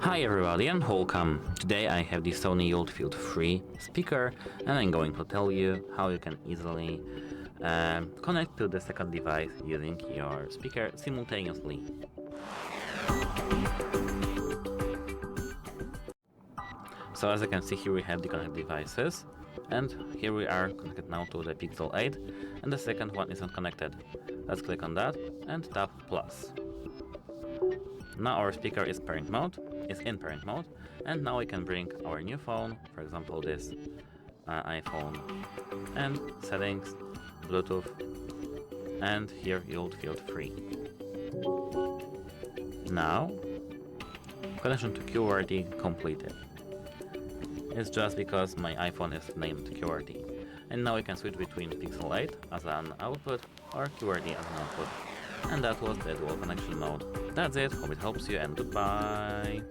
Hi everybody and welcome! Today I have the SONY ULT FIELD 3 speaker and I'm going to tell you how you can easily connect to the second device using your speaker simultaneously. So as you can see, here we have the connected devices, and here we are connected now to the Pixel 8, and the second one isn't connected. Let's click on that and tap plus. Now our speaker is in pairing mode, and now we can bring our new phone, for example this iPhone, and settings, Bluetooth, and here ULT FIELD 3. Now, connection to QWERTY completed. It's just because my iPhone is named QWERTY. And now we can switch between Pixel 8 as an output or QWERTY as an output. And that was the dual connection mode. That's it, hope it helps you and goodbye!